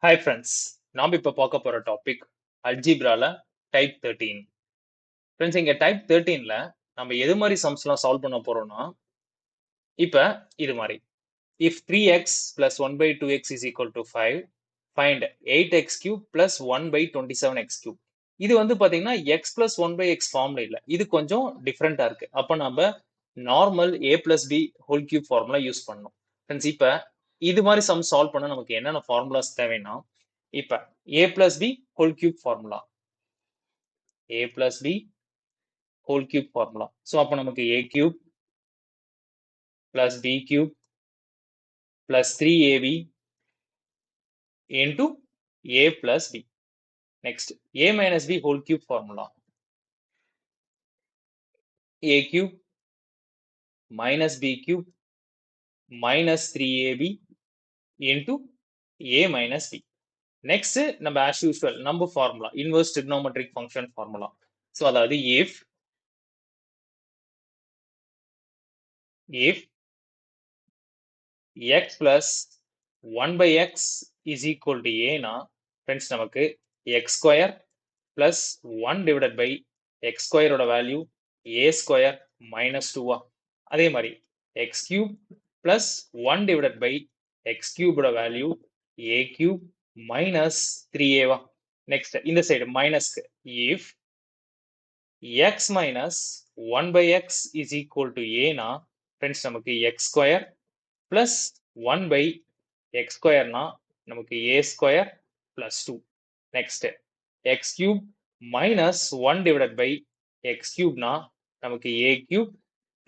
Hi friends. நாம் இப்போ பார்க்க போற டாபிக் அல்ஜீப்ரால டைப் 13. ஃப்ரெண்ட்ஸ், இங்க டைப் 13ல நம்ம எது மாதிரி சம்ஸ்லாம் சால்வ் பண்ண போறோம்னா, இப்ப இது மாதிரி. If 3x plus 1 by 2x is equal to 5, find 8x cube plus 1 by 27x cube. இது வந்து பாத்தீங்கன்னா x plus 1 by x ஃபார்ம்ல இல்ல. இது கொஞ்சம் டிஃபரெண்டா இருக்கு. அப்ப நம்ம normal a plus b whole cube formula use பண்ணணும். ஃப்ரெண்ட்ஸ், இப்ப இது மாதிரி சம் சால்வ் பண்ண நமக்கு என்னென்ன ஃபார்முலாஸ் தேவைன்னா, இப்ப a plus b whole cube formula, a plus b whole cube formula. So அப்ப நமக்கு a cube plus b cube plus 3ab into a plus b. Next, a minus b whole cube formula. A cube minus b cube minus 3ab into a minus b. Next, நம்ம as usual number formula, inverse trigonometric function formula. So அதாவது if x plus 1 by x is equal to a னா, friends, நமக்கு x square plus 1 divided by x square ஓட value a square minus 2 அதே மாதிரி x cube plus 1 divided by x cube ஓட value a cube minus 3a next இந்த side மைனஸ்க்கு if x minus 1 by x is equal to a னா, friends, நமக்கு x square plus 1 by x square னா நமக்கு a square plus 2. Next x cube minus 1 divided by x cube னா நமக்கு a cube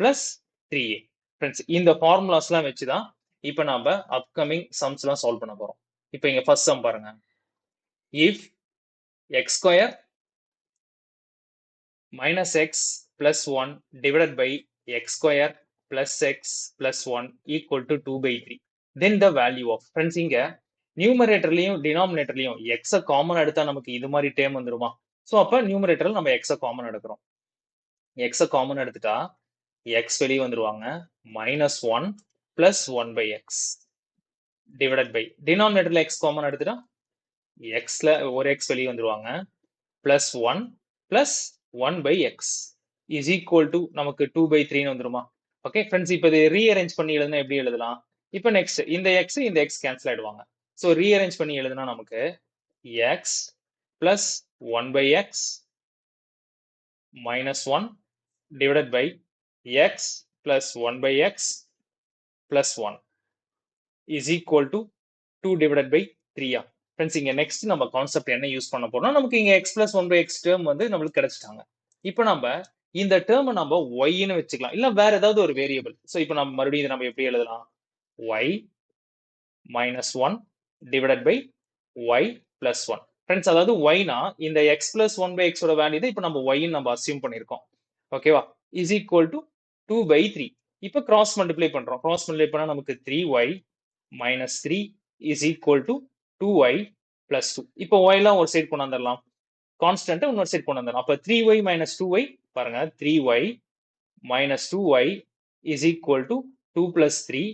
plus 3a. Friends, இந்த ஃபார்முலாஸ்லாம் வச்சு தான் இப்போ நாம அப்கமிங் சம்ஸ்லாம் சால்வ் பண்ண போறோம். இப்போ இங்க ஃபர்ஸ்ட் சம் பாருங்க. if x square minus x plus 1 divided by x square plus x plus 1 equal to 2 by 3, then the value of, friends, இங்க நியூமரேட்டர்லயும் டினாமினேட்டர்லயும் x காமன் எடுத்தா நமக்கு இது மாதிரி டேர்ம் வந்துருமா? சோ அப்ப நியூமரேட்டர்ல நம்ம x காமன் எடுக்கிறோம். x காமன் எடுத்துட்டா x வெளியே வந்துருவாங்க, minus 1 plus 1 by x divided by, டினாமினேட்டர்ல x common எடுத்துட்டா xல ஒரு x வெளியே வந்துருவாங்க, plus 1 plus 1 by x is equal to நமக்கு 2 by 3 வந்துருமா? ஓகே ஃப்ரெண்ட்ஸ், இப்போ இதை ரீஅரேஞ்ச் பண்ணி எழுதுனா எப்படி எழுதலாம்? இப்போ நெக்ஸ்ட் இந்த x கேன்சல் ஆயிடுவாங்க. ஸோ ரீஅரேஞ்ச் பண்ணி எழுதுனா நமக்கு x plus 1 by x minus 1 divided by x plus 1 by x plus 1 is equal to 2 divided by 3. Friends, இங்க நெக்ஸ்ட் நம்ம கான்செப்ட் என்ன யூஸ் பண்ண போறோம், நமக்கு இங்க x plus 1 by x term வந்து நம்மளுக்கு கிடைச்சிட்டாங்க. இப்போ நம்ம இந்த டேர்மை நம்ம y-ன்னு வச்சுக்கலாம், இல்ல வேற ஏதாவது ஒரு வேரியபிள். ஸோ இப்போ நம்ம மறுபடியும் இதை நம்ம எப்படி எழுதலாம்? y minus 1 divided by y plus 1. Friends, அதாவது y-னா இந்த x plus 1 by x ஓட வேல்யூ தான் இப்போ நம்ம y-ன்னு நம்ம அசியூம் பண்ணியிருக்கோம். ஓகேவா? is equal to 2 by 3. இப்போ கிராஸ் மல்டிப்ளை பண்றோம். கிராஸ் மல்டிப்ளை பண்ணா நமக்கு 3y minus 3 is equal to 2y plus 2. இப்போ y எல்லாம் ஒரு சைடு கொண்டு வந்துடலாம், கான்ஸ்டன்ட் இன்னொரு சைடு கொண்டு வந்துடலாம். அப்ப 3y minus 2y பாருங்க, 3y minus 2y is equal to 2 plus 3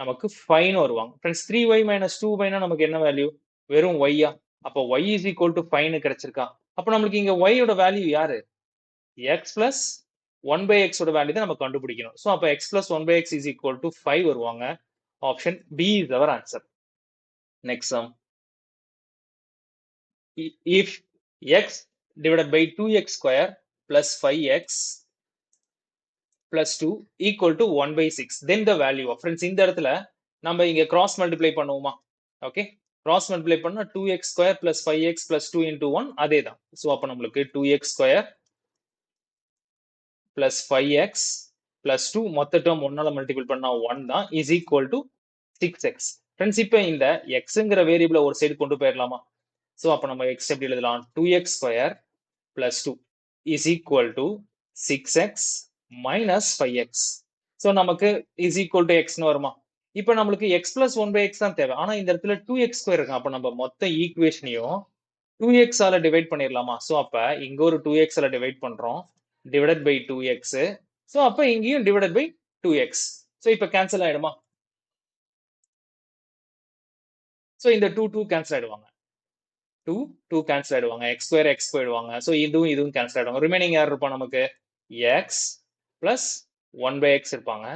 நமக்கு 5 வருவாங்க. ஃப்ரெண்ட்ஸ், 3y minus 2y னா நமக்கு என்ன வேல்யூ? வெறும் y. அப்ப y is equal to 5 கிடைச்சிருக்கா? அப்ப நம்மளுக்கு இங்க y ஓட வேல்யூ யாரு? x plus 1 by x ஓட வேல்யூ தான் நம்ம கண்டுபிடிக்கணும். சோ அப்ப x plus 1 by x is equal to 5 வருவாங்க. Option B is our answer. Next sum. If x divided by 2x square plus 5x plus 2 equal to 1 by 6, then the value of, friends, இந்த இடத்துல நம்ம இங்க cross multiply பண்ணுவோமா? Okay, cross multiply பண்ணா 2x square plus 5x plus 2 into 1 அதே தான். So அப்ப நம்மளுக்கு 2x square plus 5x plus 2 மொத்த டேர்ம் 1ஆல மல்டிபிள் பண்ணா 1 தான் is equal to 6x. Friends, இப்போ இந்த xங்கிற வேரியபிளை ஒரு சைடு கொண்டு போயிடலாமா? சோ அப்ப நம்ம x எப்படி எழுதலாம்? 2x square plus 2 is equal to 6x minus 5x. So நமக்கு is equal to x ன்னு வருமா? இப்போ நம்மளுக்கு x plus 1 by x தான் தேவை. ஆனா இந்த இடத்துல 2x square இருக்கு. அப்ப நம்ம மொத்த ஈக்குவேஷனையும் 2x ஆல டிவைட் பண்ணிடலாமா? சோ அப்ப இங்க ஒரு 2x ஆல டிவைட் பண்றோம், divided by 2x. சோ அப்ப இங்கேயும் divided by 2x. சோ இப்ப கேன்சல் ஆயிடுமா? ஸோ இந்த 2 கேன்சல் ஆயிடுவாங்க. 2 கேன்சல் ஆயிடுவாங்க. x போயிடுவாங்க. ஸோ இதுவும் கேன்சல் ஆயிடுவாங்க. ரிமைனிங் யார் இருப்பா நமக்கு? x பிளஸ் 1/x இருப்பாங்க.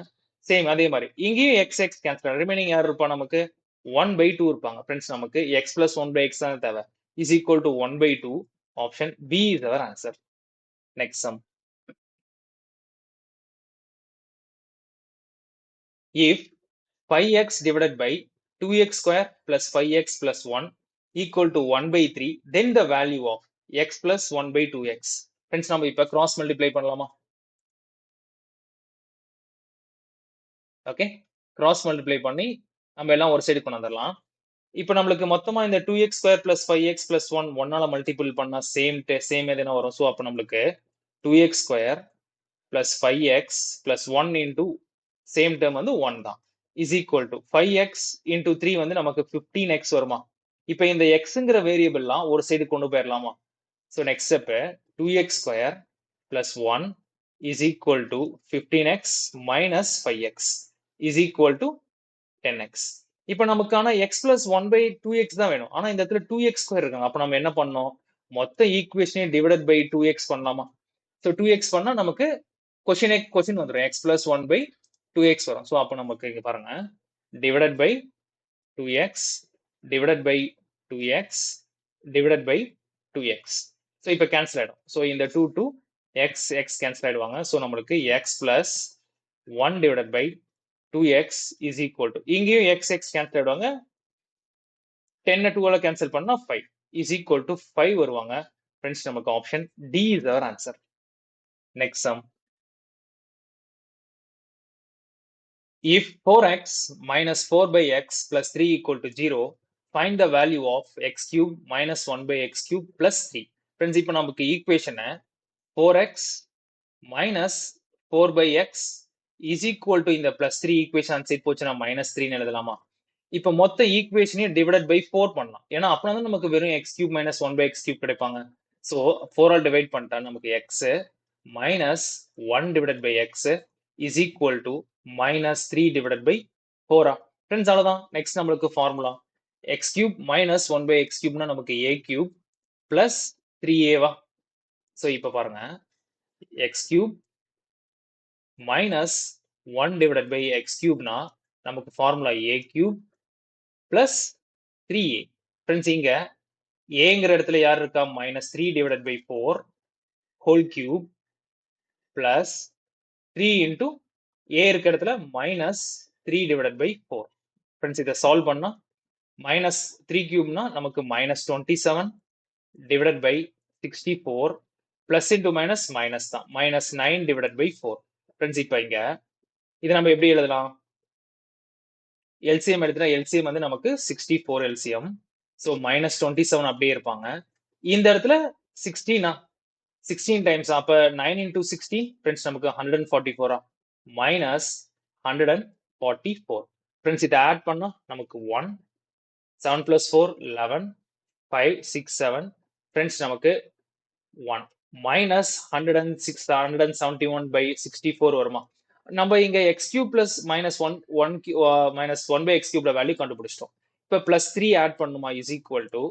சேம் அதே மாதிரி இங்கேயும் x கேன்சல் ஆகும். ரிமைனிங் யார் இருப்பா நமக்கு? 1/2 இருப்பாங்க. ஃப்ரெண்ட்ஸ் நமக்கு x பிளஸ் 1/x தான் தேவை. Is equal to 1/2. Option B is our answer. Next sum. If 5x divided by 2x square plus 5x plus 1 equal to 1/3, then the value of x plus 1/2x. Friends நம்ம இப்ப cross multiply பண்ணலாமா? Okay, cross multiply பண்ணி நம்ம எல்லாம் ஒரு side கொண்டு வந்துடலாம். இப்போ நம்மளுக்கு மொத்தமா இந்த 2x square plus 5x plus 1 ஒன்னால மல்டிபிள் பண்ணா சேம் எதுனா வரும். ஸோ அப்போ நம்மளுக்கு 2x square plus 5x plus 1 into same term வந்து 1 தான் is equal to 5x into 3 வந்து நமக்கு 15x வருமா? இப்போ இந்த எக்ஸ்ங்கிற வேரியபிள்லாம் ஒரு சைடு கொண்டு போயிடலாமா? So next step 2x square plus 1 is equal to 15x minus 5x is equal to 10x. இப்போ நமக்கான x பிளஸ் 1/2x தான் வேணும். ஆனா இந்த இடத்துல 2x ஸ்கொயர் இருக்காங்க. அப்போ நம்ம என்ன பண்ணோம்? மொத்த ஈக்குவேஷனே டிவைடட் பை 2x பண்ணலாமா? ஸோ 2x பண்ணா நமக்கு கொஸ்டின் வந்துடும். x பிளஸ் 1/2x வரும். ஸோ அப்போ நமக்கு இங்க பாருங்க, divided by 2x divided by 2x divided by 2x. So இப்போ கேன்சல் ஆயிடும். ஸோ இந்த 2 x கேன்சல் ஆயிடுவாங்க. ஸோ நம்மளுக்கு x plus 1 divided by 2x is equal to, இங்கேயும் x கேன்சல் ஆயிடுவாங்க. 10 2 கேன்சல் பண்ணா 5 is equal to 5 வருவாங்க. ஃப்ரெண்ட்ஸ் நமக்கு option D is our answer. Next sum. If 4x minus 4/x plus 3 equal to 0, find the value of x cube minus 1/x cube plus 3. Friends இப்போ நமக்கு ஈக்குவேஷனை 4x minus 4/x is equal to இந்த plus 3 equation side போச்சுன்னா minus 3 எழுதலாமா? இப்போ மொத்த ஈக்குவேஷனையும் divided by 4 பண்ணலாம். ஏன்னா அப்படின்னா தான் நமக்கு வெறும் x cube minus 1/x cube கிடைப்பாங்க. ஸோ 4 ஆல் டிவைட் பண்ணிட்டா நமக்கு x minus 1 divided by x is equal to minus 3 divided by 4. Friends அவ்வளோதான். நெக்ஸ்ட் நம்மளுக்கு formula x cube minus 1/x cubeனா நமக்கு a cube plus 3a. So இப்போ பாருங்க, x cube minus 1 divided by x cubeனா நமக்கு formula a cube plus 3a. Friends இங்க ஏங்கிற இடத்துல யார் இருக்கா? Minus 3 divided by 4 whole cube plus 3 into a இருக்க இடத்துல மைனஸ் 3 டிவைடட் பை 4. ஃப்ரெண்ட்ஸ் இதை சால்வ் பண்ணா மைனஸ் 3 கியூப்னா நமக்கு minus 27 divided by 64 plus into minus minus தான், மைனஸ் 9 டிவைடட் பை 4. ஃப்ரெண்ட்ஸ் இப்போ இங்க இதை நம்ம எப்படி எழுதலாம்? எல்சிஎம் எடுத்துட்டா எல்சிஎம் வந்து நமக்கு 64 எல்சிஎம். ஸோ மைனஸ் 27 அப்படியே இருப்பாங்க. இந்த இடத்துல 16 டைம்ஸ், அப்போ 9 இன்டூ 60 ஃப்ரெண்ட்ஸ் நமக்கு 144 மைனஸ் 144. ஃப்ரெண்ட்ஸ் இதை ஆட் பண்ணா நமக்கு 1 7 பிளஸ் 4 11 5 6 7. ஃப்ரெண்ட்ஸ் நமக்கு 1 மைனஸ் 171 பை 64 வருமா? நம்ம இங்க x cube plus minus 1 minus 1/x cube value கண்டுபிடிச்சிட்டோம். இப்போ பிளஸ் 3 ஆட் பண்ணுமா? Is equal to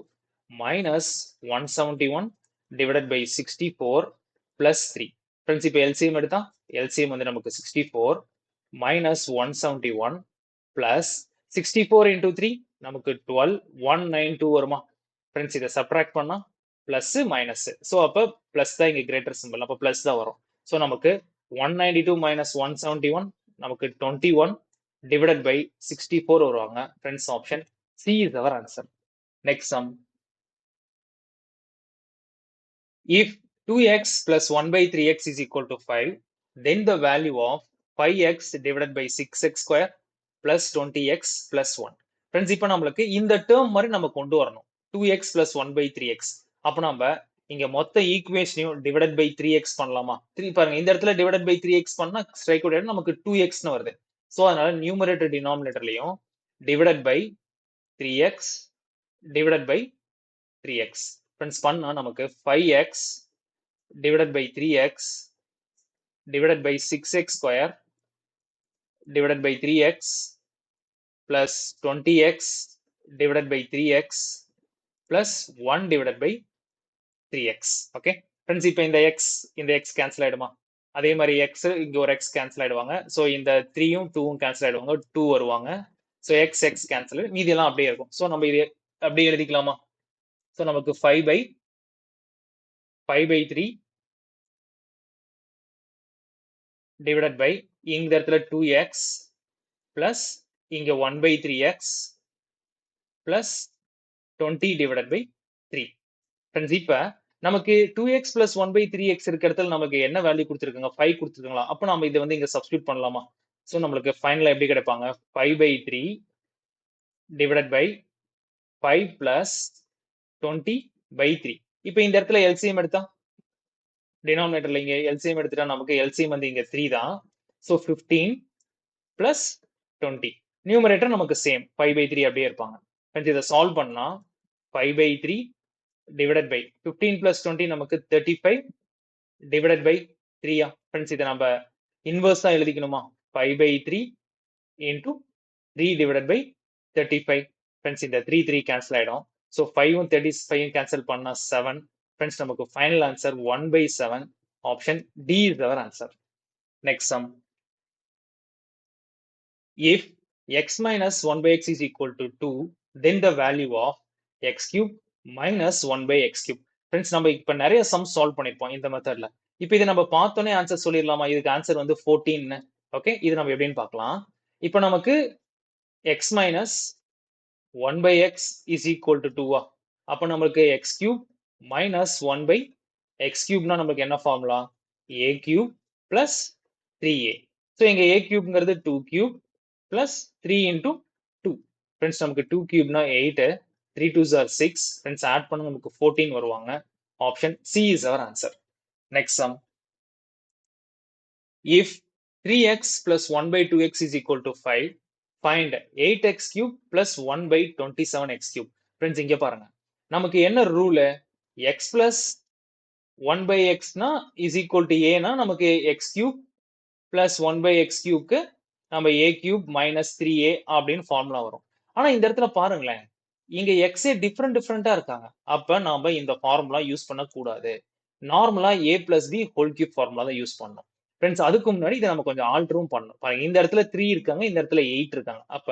minus 171 divided by 64 plus 3. Friends இப்போ எல்சிஎம் எடுத்தா எல்சிஎம் வந்து நமக்கு 64 மைனஸ் 171 பிளஸ் 64 இன்டூ 3 நமக்கு 12 192 வருமா? ஃப்ரெண்ட்ஸ் இதை சப்ராக்ட் பண்ணா பிளஸ் மைனஸ். ஸோ அப்போ பிளஸ் தான் இங்க கிரேட்டர் சிம்பிள், அப்போ பிளஸ் தான் வரும். ஸோ நமக்கு 192 minus 171 நமக்கு 21 divided by 64 வருவாங்க. Friends, option C is our answer. Next sum. If 2x plus 1/3x is equal to 5, then the value of 5x divided by 6x square plus 20x plus 1. Friends, இப்போ நம்மளுக்கு இந்த term மாதிரி நம்ம கொண்டு வரணும். 2x plus 1/3x. அப்போ நம்ம இங்க மொத்த ஈக்குவேஷனையும் டிவைடட் பை 3x பண்ணலாமா? 3 பாருங்க, இந்த இடத்துல டிவைடட் பை 3x பண்ணா ஸ்ட்ரைக் அவுட் நமக்கு 2x னு வருது. சோ அதனால நியூமரேட்டர் டினாமினேட்டர்லயும் divided by 3x divided by 3x. Friends பண்ணா நமக்கு 5x divided by 3x divided by 6x square divided by 3x plus 20x divided by 3x plus 1 divided by 3x. Okay friends, இப்போ இந்த x cancel ஆயிடுமா? அதே மாதிரி x இங்க ஒரு x cancel ஆயிடுவாங்க. ஸோ இந்த 3யும் 2வும் கேன்சல் ஆயிடுவாங்க, 2 வருவாங்க. ஸோ x கேன்சல், மீதி எல்லாம் அப்படியே இருக்கும். ஸோ நம்ம இது அப்படியே எழுதிக்கலாமா? ஸோ நமக்கு 5/3 divided by இந்த இடத்துல 2x plus இங்க 1/3x plus 20 divided by 3. Friends, இப்ப நமக்கு 2x plus 1/3x இருக்க இடத்துல நமக்கு என்ன வேல்யூ கொடுத்துருக்காங்க? 5 கொடுத்துருக்காங்களா? அப்ப நம்ம இதை வந்து இங்க சப்ஸ்டியூட் பண்ணலாமா? ஸோ நம்மளுக்கு ஃபைனலா எப்படி கிடைப்பாங்க? 5/3 divided by 5 plus 20/3. இப்போ இந்த இடத்துல எல்சிஎம் எடுத்தா, டினாமினேட்டர்ல இங்க எல்சிஎம் எடுத்துட்டா நமக்கு எல்சிஎம் வந்து இங்க 3 தான். So 15 plus 20. நியூமரேட்டர் நமக்கு சேம் 5/3 அப்படியே இருப்பாங்க. ஃப்ரெண்ட்ஸ், இதை சால்வ் பண்ணா 5/3 divided by 15 plus 20 நமக்கு 35 divided by 3. ஃப்ரெண்ட்ஸ், இதை நம்ம இன்வர்ஸா எழுதிக்கணுமா? 5/3 into 3 divided by 35. ஃப்ரெண்ட்ஸ், இந்த 3 கேன்சல் ஆயிடும். ஸோ 5ம் 35 கேன்சல் பண்ணா 7. ஃப்ரெண்ட்ஸ், நமக்கு final answer 1/7. Option D is our answer. Next sum. If x minus 1/x is equal to 2, then the value of x cube minus 1/x cube. Friends, நம்ம இப்ப நிறைய some solve பண்ணிருப்போம் இந்த மெத்தட்ல. இப்போ இதை நம்ம பார்த்தோன்னே ஆன்சர் சொல்லிடலாமா? இதுக்கு ஆன்சர் வந்து 14. ஓகே, இது நம்ம எப்படின்னு பார்க்கலாம். இப்போ நமக்கு x minus 1/x is equal to 2. அப்ப நமக்கு x cube minus 1/x cube னா நமக்கு என்ன formula? a cube plus 3a. So இங்க a cubeங்கிறது 2 cube plus 3 into 2. Friends, நமக்கு 2 cubeனா 8, 3 2s are 6. ஃப்ரெண்ட்ஸ், ஆட் பண்ண நமக்கு 14 வருவாங்க. Option C is our answer. Next sum. If 3x plus 1/2x is equal to 5, find 8x cube plus 1/27x cube. Friends, இங்க பாருங்க, நமக்கு என்ன rule? x plus 1/x னா is equal to a னா நமக்கு x cube plus 1/x cubeக்கு நம்ம a cube minus 3a அப்படின்னு formula வரும். ஆனா இந்த இடத்துல பாருங்களேன், இங்க x டிஃப்ரெண்டா இருக்காங்க. அப்ப நாம இந்த ஃபார்முலா யூஸ் பண்ணக்கூடாது. நார்மலா a plus b whole cube formula தான் யூஸ் பண்ணணும். ஃப்ரெண்ட்ஸ், அதுக்கு முன்னாடி இதை நம்ம கொஞ்சம் ஆல்டரும் பண்ணணும். பாருங்க, இந்த இடத்துல 3 இருக்காங்க, இந்த இடத்துல 8 இருக்காங்க. அப்ப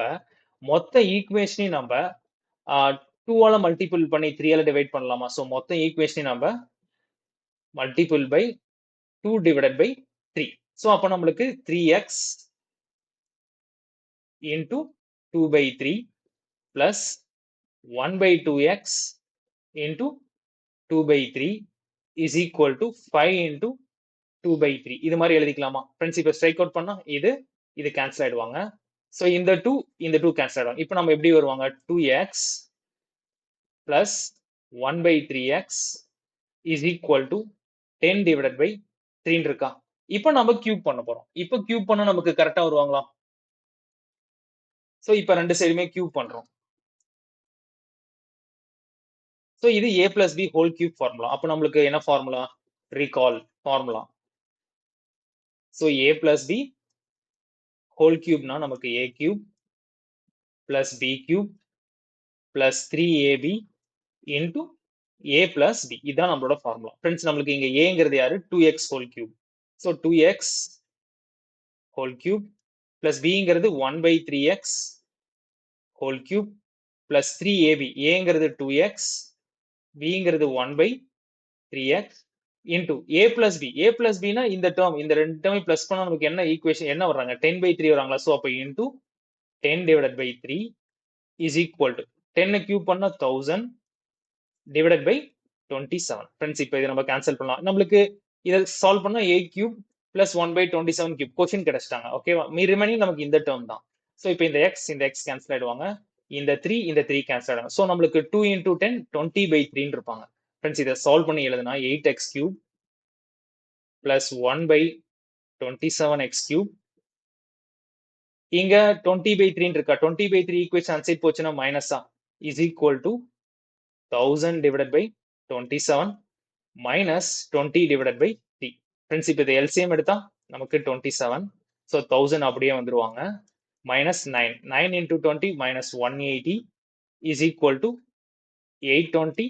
மொத்த ஈக்குவேஷனையும் நம்ம 2ஆல மல்டிபிள் பண்ணி 3ஆல டிவைட் பண்ணலாமா? ஸோ மொத்த ஈக்குவேஷனையும் நம்ம multiple by 2 divided by 3. So அப்ப நம்மளுக்கு 3x into 2/3 plus 1/2x into 2/3 is equal to 5 into 2/3. இது மாதிரி எழுதிக்கலாமா? ஃப்ரெண்ட்ஸ், இப்போ ஸ்ட்ரைக் அவுட் பண்ணா இது கேன்சல் ஆயிடுவாங்க. ஸோ இந்த 2 கேன்சல் ஆயிடுவாங்க. இப்போ நம்ம எப்படி வருவாங்க? 2x plus 1/3x is equal to 10 divided by 3 இருக்கா? இப்போ நம்ம கியூப் பண்ண போறோம். இப்போ கியூப் பண்ணா நமக்கு கரெக்டா வருவாங்களா? சோ இப்போ ரெண்டு சைடுமே கியூப் பண்றோம். சோ இது a plus b whole cube formula. அப்ப நம்மளுக்கு என்ன formula? Recall formula. So a plus b whole cubeனா நமக்கு a cube plus b cube plus 3ab into a plus b. இதான் நம்மளோட ஃபார்முலா. ஃப்ரெண்ட்ஸ், நம்மளுக்கு இங்க a-ங்கிறது யாரு? 2x whole cube. So 2x whole cube plus b-ங்கிறது 1/3x whole cube plus 3ab. a-ங்கிறது 2x, b-ங்கிறது 1/3x into a plus b. a plus b னா இந்த term, இந்த ரெண்டு டேர்மை பிளஸ் பண்ணா நமக்கு என்ன ஈக்குவேஷன் என்ன வர்றாங்க? 10/3 வராங்களா? சோ அப்ப into 10 divided by 3 is equal to 10 cube பண்ணா 1000 divided by 27. ஃப்ரெண்ட்ஸ், இப்போ இதை நம்ம கேன்சல் பண்ணலாம். நம்மளுக்கு இதை சால்வ் பண்ணா a cube plus 1/27 cube question கிடைச்சிட்டாங்க. ஓகேவா? ரிமைனிங் நமக்கு இந்த டேர்ம் தான். சோ இப்போ இந்த x கேன்சல் ஆயிடுவாங்க, இந்த 3 கேன்சல் ஆயிடுவாங்க. சோ நம்மளுக்கு 2 into 10 20/3 இருப்பாங்க. ஃப்ரெண்ட்ஸ், இதை சால்வ் பண்ணி எழுதுனா 8x cube plus 1/27x cube. இங்க 20/3 இருக்கா? 20/3 ஈக்குவேஷன் அந்த சைடு போச்சுன்னா மைனஸா is equal to 1000 divided by 27 minus 20 divided by 3. Friends, இப்போ இது எல்சிஎம் எடுத்தா நமக்கு 27. ஸோ 1000 அப்படியே வந்துருவாங்க. minus 9 into 20 minus 180 is equal to 820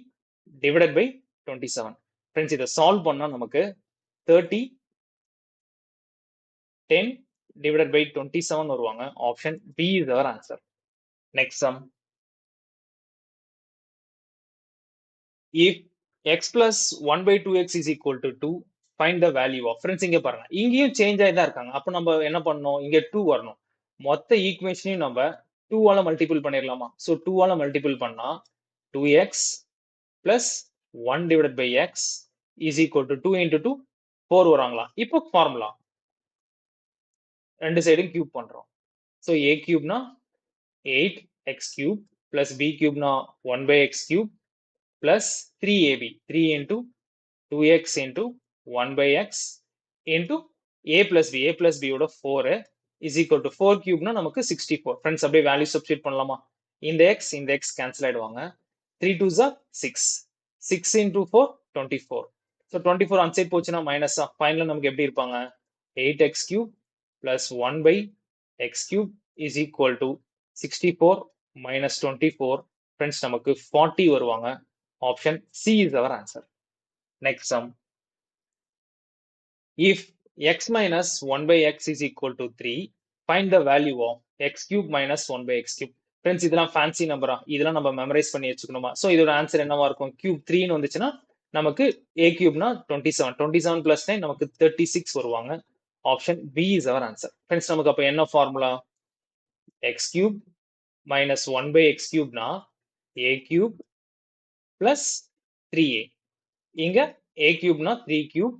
divided by 27. Friends, இதை solve பண்ணா நமக்கு 30 10 divided by 27 வருவாங்க. Option B is our answer. Next sum. If x plus 1 by 2x is equal to 2, find the value of. Friends, இங்க பாருங்க, இங்கேயும் change ஆகி தான் இருக்காங்க. அப்போ நம்ம என்ன பண்ணணும், இங்க 2 வரணும். மொத்த ஈக்குவேஷனையும் நம்ம 2 ஆல மல்டிபிள் பண்ணிடலாமா? ஸோ 2 ஆல மல்டிபிள் பண்ணா 2x plus 1 divided by x is equal to 2 into 2 4 வராங்களா? இப்போ ஃபார்முலா ரெண்டு சைடும் கியூப் பண்றோம். So a கியூப்னா 8x cube plus b cube na 1 by x cube plus 3ab 3 into 2x into 1 by x into a plus b ஓட 4 is equal to 4 cube na நமக்கு 64. Friends, அப்படியே value substitute பண்ணலாமா? இந்த x cancel ஆயிடுவாங்க. 3 2s are 6. 6 into 4 24. So 24 on side போச்சுனா minus ஃபைனலா நமக்கு எப்படி இருப்பாங்க? 8x cube plus 1 by x cube is equal to 64 minus 24. Friends, நமக்கு 40 வருவாங்க. Option C is our answer. Next sum. If x minus 1 by x is equal to 3, find the value of x cube minus 1 by x cube. Friends, இதெல்லாம் fancy number. இதெல்லாம் நம்ம memorise பண்ணி வச்சுக்கணுமா? So இதோட answer என்னவா இருக்கும்? Cube 3 வந்துச்சுன்னா நமக்கு a cube-னா 27. 27 plus 9 நமக்கு 36 வருவாங்க. Option B is our answer. Friends, நமக்கு அப்ப என்ன formula? x cube minus 1 by x cube na a cube plus 3a. இங்க a cube na 3 cube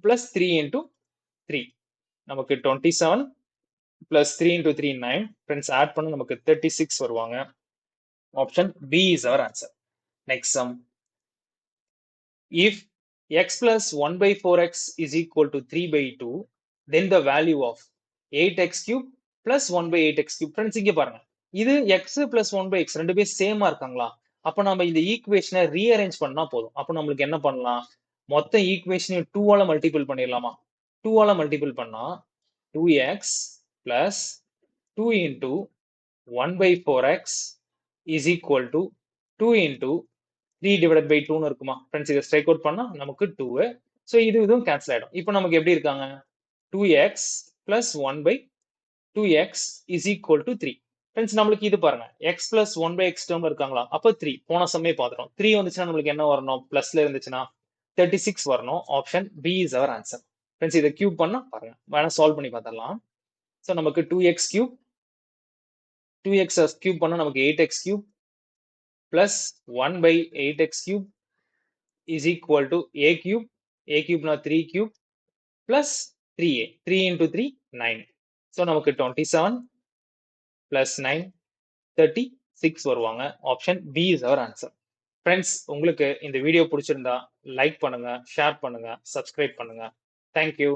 plus 3 into 3. நமக்கு 27 plus 3 into 3 9. Friends, add பண்ண நமக்கு 36 வருவாங்க. Option B is our answer. Next sum. If x plus 1 by 4x is equal to 3 by 2, then the value of 8x cube plus 1 by 8x cube. Friends, இங்க பாருங்க, இது x plus 1 by x ரெண்டு பேர் சேமா இருக்காங்களா? அப்ப நம்ம இந்த ஈக்குவேஷனை ரீஅரேஞ்ச் பண்ணா போதும். அப்ப நம்மளுக்கு என்ன பண்ணலாம்? மொத்த ஈக்குவேஷனையும் 2 ஆல மல்டிபிள் பண்ணிடலாமா? 2 ஆல மல்டிபிள் பண்ணா 2x plus 2 into 1 by 4x is equal to 2 into 3 divided by 2 இருக்குமா? ஃப்ரெண்ட்ஸ், இதை ஸ்ட்ரைக் அவுட் பண்ணா நமக்கு 2. ஸோ இதுவும் கேன்சல் ஆயிடும். இப்போ நமக்கு எப்படி இருக்காங்க? 2x plus 1 by 2x is equal to 3. Friends, நம்மளுக்கு இது பாருங்க, x plus 1 by x term இருக்காங்களா? அப்போ 3 போன சம்மே பார்த்துட்டோம். 3 வந்துச்சுன்னா நம்மளுக்கு என்ன வரணும்? பிளஸ்ல இருந்துச்சுன்னா 36 வரணும். Option B is our answer. Friends, இதை கியூப் பண்ணா பாருங்க, வேணா சால்வ் பண்ணி பார்த்துடலாம். ஸோ நமக்கு 2x cube 2x கியூப் பண்ணா நமக்கு 8x cube plus 1 by 8x cube is equal to a cube na 3 cube plus 3a. 3 into 3 9. So நமக்கு 27 plus 9 36 வருவாங்க. Option B is our answer. Friends, உங்களுக்கு இந்த வீடியோ பிடிச்சிருந்தா லைக் பண்ணுங்க, share பண்ணுங்க, subscribe பண்ணுங்க. Thank you.